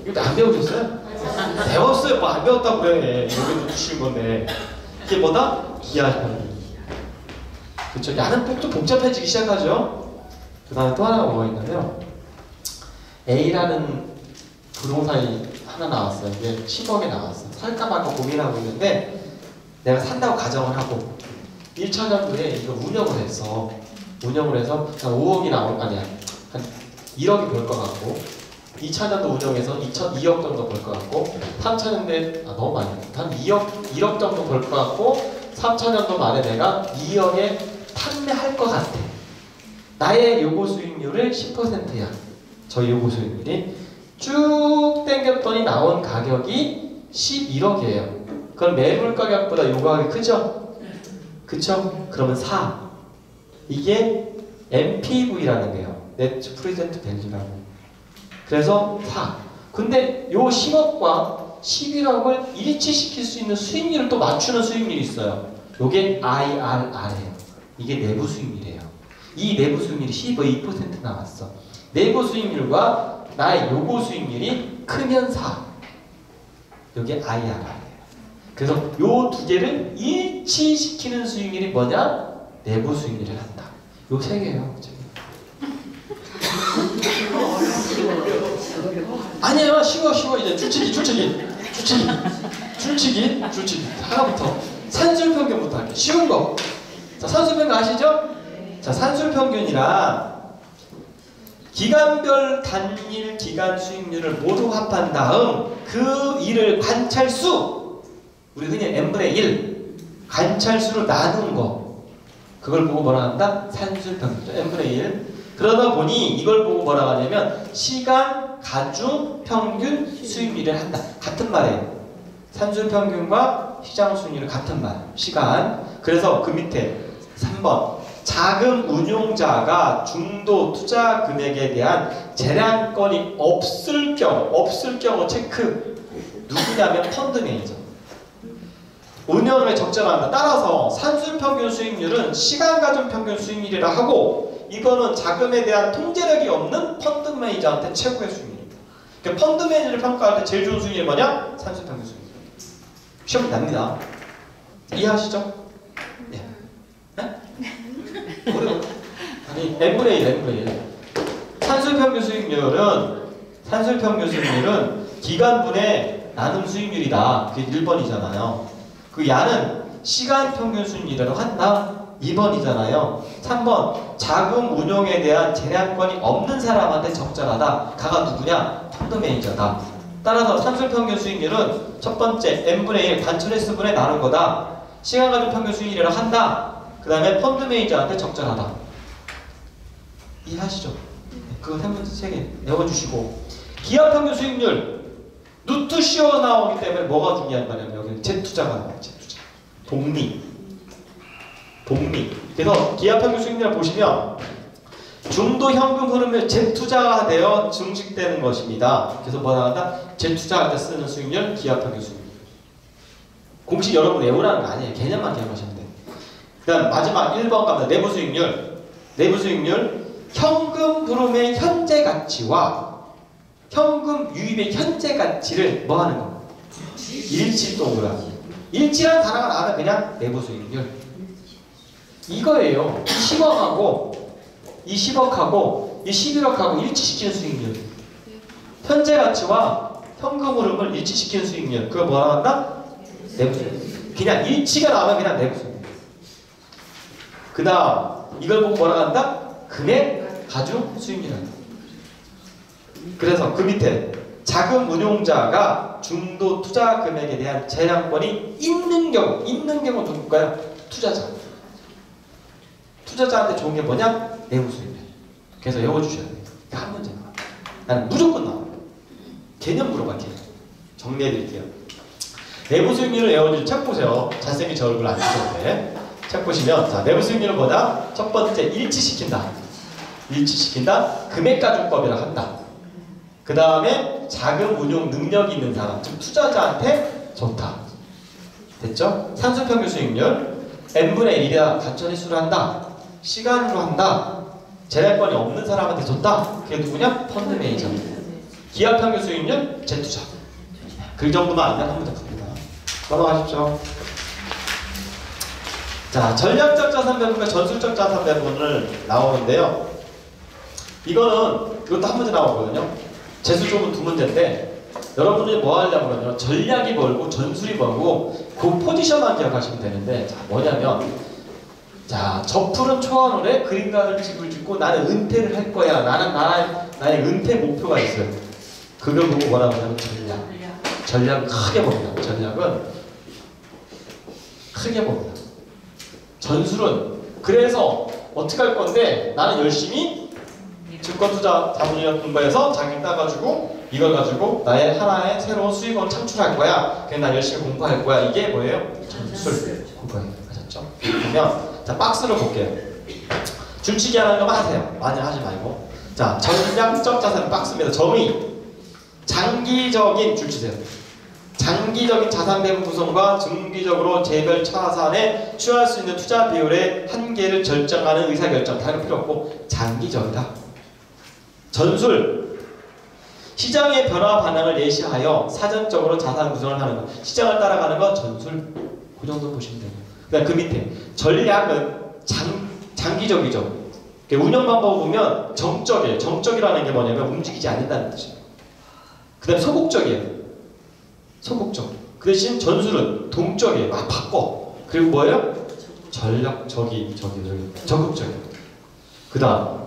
이거 안 배우셨어요? 배웠어요. 뭐 안 배웠다고 그래. 여기도 주신 건데 이게 뭐다? 기하편이. 그렇죠. 야는 좀 복잡해지기 시작하죠. 그 다음에 또 하나가 뭐가 있냐면 A라는 부동산이 하나 나왔어요. 이게 10억에 나왔어. 살까 말까 고민하고 있는데 내가 산다고 가정을 하고 1천년도에 이거 운영을 해서 한 5억이 아니야. 한 1억이 벌 것 같고 2천년도 운영해서 2억 정도 벌 것 같고 3천년도에 너무 많이 한 1억 정도 벌 것 같고 3천년도 만에 내가 2억에 판매할 것 같아. 나의 요구 수익률을 10%야. 저희 요구 수익률이 쭉 땡겼더니 나온 가격이 11억이에요. 그럼 매물 가격보다 요구 가격이 크죠? 그쵸? 그러면 4. 이게 NPV라는 거예요. Net Present Value라고. 그래서 4. 근데 요 10억과 11억을 일치시킬 수 있는 수익률을 또 맞추는 수익률이 있어요. 요게 IRR이에요. 이게 내부 수익률이에요. 이 내부 수익률이 12% 나왔어. 내부 수익률과 나의 요구 수익률이 크면 4. 요게 IRR이에요. 그래서 요 두 개를 일치시키는 수익률이 뭐냐? 내부 수익률을 한다. 요 세 개예요. 아니에요. 쉬워. 이제 줄치기. 하나부터 산술평균부터 할게요. 쉬운 거. 자, 산술평균 아시죠? 자, 산술평균이란 기간별 단일 기간 수익률을 모두 합한 다음 그 일을 관찰수, 우리 흔히 n분의 1 관찰수로 나눈 거, 그걸 보고 뭐라 한다? 산술평균. n분의 1. 그러다 보니 이걸 보고 뭐라고 하냐면 시간 가중 평균 수익률을 한다. 같은 말이에요. 산술평균과 시장 수익률은 같은 말. 시간. 그래서 그 밑에 3번 자금 운용자가 중도 투자 금액에 대한 재량권이 없을 경우 체크. 누구냐면 펀드 매니저. 운영을 적정한다. 따라서 산술평균 수익률은 시간 가중 평균 수익률이라 하고 이거는 자금에 대한 통제력이 없는 펀드 매니저한테 최고의 수익률입니다. 그러니까 펀드 매니저를 평가할 때 제일 좋은 수익률이 뭐냐? 산술평균 수익률. 시험이 납니다. 이해하시죠? 네. 네? 어려워. 아니 n분의 1. 산술평균 수익률은 기간분의 나눔 수익률이다. 그게 1번이잖아요. 그 야는 시간 평균 수익률이라고 한다. 2번이잖아요. 3번 자금 운용에 대한 재량권이 없는 사람한테 적절하다. 가가 누구냐? 펀드 매니저다. 따라서 산술평균 수익률은 첫 번째 n분의 1 단순 횟수분에 나눈 거다. 시간 가중 평균 수익률이라고 한다. 그 다음에 펀드 매니저한테 적절하다. 이해하시죠? 그거 한 문제 3개 외워주시고 기업 평균 수익률 누트시어 나오기 때문에 뭐가 중요한 거냐면 여기 재투자가 나와요. 재투자. 복리. 그래서 기업 평균 수익률을 보시면 중도 현금 흐름을 재투자되어 증식되는 것입니다. 그래서 뭐 나간다? 재투자할 때 쓰는 수익률, 기업평균 수익률. 공식 여러분 외우라는 거 아니에요. 개념만 기억하시면 돼요. 그 다음 마지막 1번 갑니다. 내부 수익률. 내부 수익률, 현금 흐름의 현재 가치와 현금 유입의 현재 가치를 뭐 하는 거? 일치 동그라미. 일치라는 단어가 나와도 그냥 내부 수익률. 이거예요. 10억하고 이 10억하고 이 11억하고 일치시키는 수익률. 현재 가치와 현금 흐름을 일치시키는 수익률. 그거 뭐라 한다? 내부 수익률. 그냥 일치가 나오면 그냥 내부 수익률. 그 다음 이걸 보고 뭐라 한다? 금액 가중 수익률. 그래서 그 밑에 자금 운용자가 중도 투자 금액에 대한 재량권이 있는 경우 누굴까요? 투자자. 투자자한테 좋은 게 뭐냐? 내부 수익률. 그래서 외워주셔야 돼요. 한 문제 나와. 나는 무조건 나와. 개념 물어볼게요. 정리해드릴게요. 내부 수익률을 외워줄 책 보세요. 잘생긴 제 얼굴 안 주셨는데 책 보시면 자 내부 수익률은 뭐다? 첫 번째 일치시킨다. 일치시킨다. 금액가중법이라 한다. 그 다음에 자금 운용 능력이 있는 사람, 즉 투자자한테 좋다. 됐죠? 산수평균 수익률 n분의 1이라 간천횟수로 한다. 시간으로 한다. 재량권이 없는 사람한테 좋다. 그게 누구냐? 펀드 매니저. 기업평균 수익률 재투자. 그 정도만 알면 한 문제 풉니다. 넘어가십시오. 자, 전략적 자산 배분과 전술적 자산 배분을 나오는데요. 이것도 한 문제 나오거든요. 재수 쪽은 두 문제인데 여러분이 뭐 하려면요, 전략이 벌고 전술이 벌고 그 포지션만 기억하시면 되는데, 자 뭐냐면, 자 저 푸른 초하늘에 그린가를 집을 짓고 나는 은퇴를 할 거야. 나는 나의 은퇴 목표가 있어요. 그걸 보고 뭐라고 하냐면 전략 크게 봅니다. 전략은 크게 봅니다. 전술은 그래서 어떻게 할 건데 나는 열심히 증권투자 자문위원 공부해서 자격 따가지고 이걸 가지고 나의 하나의 새로운 수익원을 창출할 거야. 그냥 나 열심히 공부할 거야. 이게 뭐예요? 전술 공부예요. 아셨죠? 그러면 자 박스를 볼게요. 줄치기 하는 거만 하세요. 많이 하지 말고. 자 전략적 자산 박스입니다. 점이 장기적인 줄치세요. 장기적인 자산 배분 구성과 중기적으로 재별 자산에 취할 수 있는 투자 비율의 한계를 결정하는 의사결정. 다른 거 필요 없고 장기적이다. 전술. 시장의 변화 반응을 예시하여 사전적으로 자산 구성을 하는 것. 시장을 따라가는 것 전술. 그 정도 보시면 돼요. 그다음 그 밑에 전략은 장기적이죠. 운영 방법을 보면 정적이에요. 정적이라는 게 뭐냐면 움직이지 않는다는 뜻이에요. 그 다음에 소극적이에요. 소극적. 그 대신 전술은 동적이에요. 막 바꿔. 그리고 뭐예요? 적극적이에요. 그 다음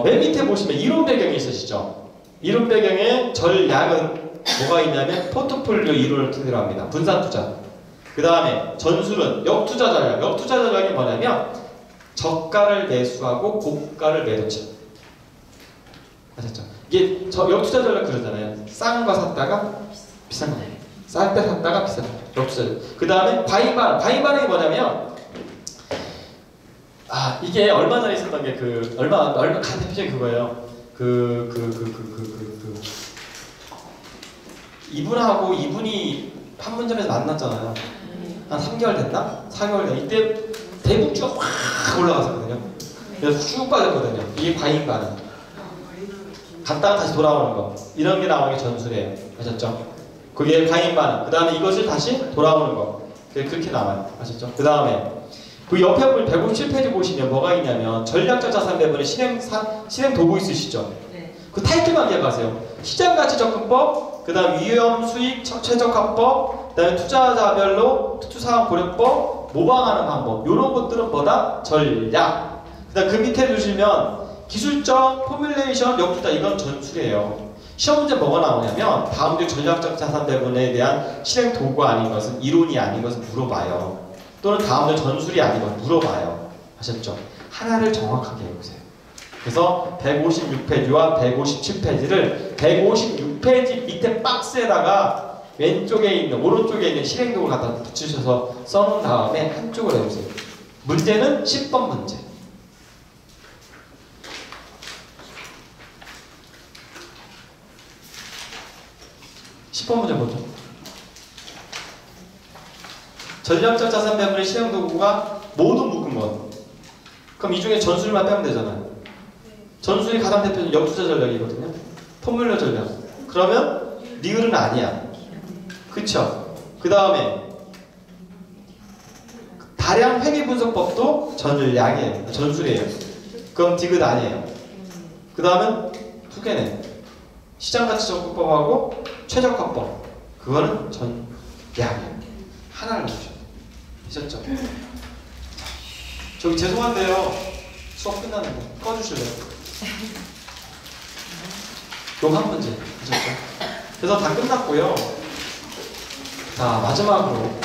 맨 밑에 보시면 이론 배경이 있으시죠? 이론 배경에 전략은 뭐가 있냐면 포트폴리오 이론을 토대로 합니다. 분산투자. 그 다음에 전술은 역투자 전략. 역투자 전략이 뭐냐면 저가를 매수하고 고가를 매도치. 아셨죠? 이게 역투자 전략 그러잖아요. 싼 거 샀다가 비싼 거. 쌀 때 샀다가 비싼 거. 역투자. 그 다음에 과잉 반응이 뭐냐면 이게 얼마 전에 있었던 게 얼마 대표적인 그거예요. 이분이 판문점에서 만났잖아요. 한 3개월 됐나? 4개월 됐나? 이때 대북주가 확 올라갔었거든요. 그래서 쭉 빠졌거든요. 이게 과잉 반응. 갔다가 다시 돌아오는 거. 이런 게 나오는 게 전술이에요. 아셨죠? 그게 과잉 반응. 그 다음에 이것을 다시 돌아오는 거. 그렇게 나와요. 아셨죠? 그 다음에 그 옆에 보면 157페이지 보시면 뭐가 있냐면 전략적 자산 배분의 실행 도구 있으시죠? 네. 그 타이틀만 기억하세요. 시장가치 접근법, 그 다음 위험 수익 최적화법, 그 다음에 투자자별로 투자상황 고려법, 모방하는 방법. 이런 것들은 뭐다? 전략. 그 다음 그 밑에 보시면 기술적 포뮬레이션 역투자. 이건 전술이에요. 시험 문제 뭐가 나오냐면 다음 주 전략적 자산 배분에 대한 실행 도구가 아닌 것은, 이론이 아닌 것은 물어봐요. 또는 다음날 전술이 아니고 물어봐요. 아셨죠? 하나를 정확하게 해보세요. 그래서 156페이지와 157페이지를 156페이지 밑에 박스에다가 왼쪽에 있는, 오른쪽에 있는 실행도구를 갖다 붙이셔서 써놓은 다음에 한쪽을 해보세요. 문제는 10번 문제. 10번 문제 보죠. 전략적 자산 배분의 실행 도구가 모두 묶은 것. 그럼 이 중에 전술만 빼면 되잖아요. 전술이 가장 대표적인 역투자 전략이거든요. 포뮬러 전략. 그러면 리을은 아니야. 그쵸? 그 다음에 다량 회계 분석법도 전략이에요. 전술이에요. 그럼 디귿 아니에요. 그 다음은 두 개네. 시장가치 적립법하고 최적화법. 그거는 전략이에요. 하나를 넣으셔야 돼요. 되셨죠? 저기 죄송한데요. 수업 끝났는데 꺼주실래요? 요 한 문제 하셨죠? 그래서 다 끝났고요. 자, 마지막으로